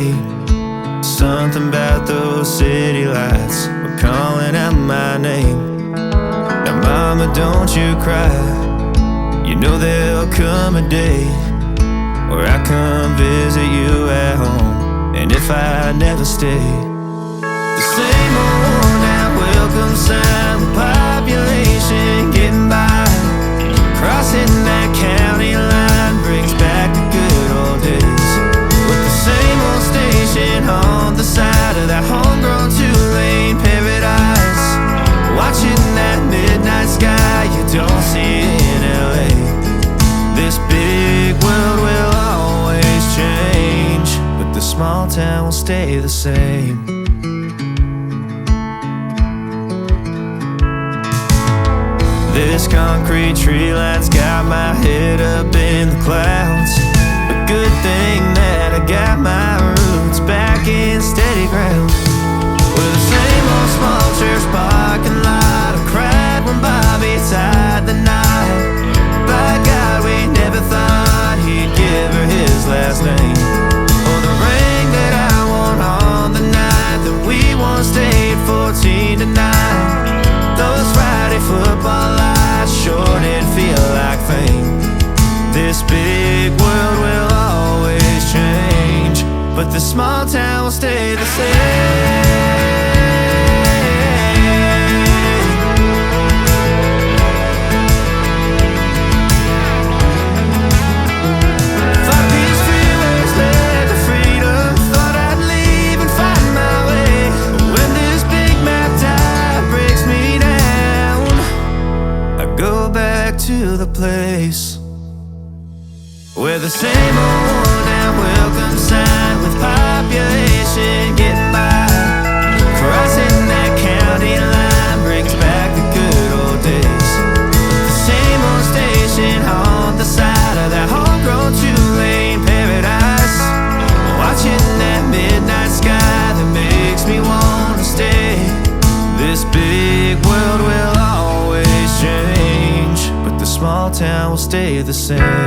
late. Something about those city lights were calling out my name. Now mama, don't you cry. You know there'll come a day where I come visit you at home. And if I never stay, the same old worn out welcome sign with population getting by. Crossing that county line brings back the good old days, with the same old station on the side of that homegrown two-lane paradise. Watching that midnight sky you don't see in LA. This big world will always change, but the small town will stay the same. This concrete tree line's got my head up in the clouds. A good thing that I got my roots back in steady ground. With the same old small church parking lot, I cried when Bobby tied the knot. By God, we never thought he'd give her his last name, or the ring that I won on the night that we once stayed 14 to 9. Those Friday football lights sure did feel like fame. This big world will always change, but the small town will stay the same. To the place where the same old worn out welcome sign with population getting by. Crossing that county line brings back the good old days. The same old station on the side of that homegrown two-lane paradise. Watching that midnight sky that makes me wanna stay. This big world will always change, but the small town will stay the same.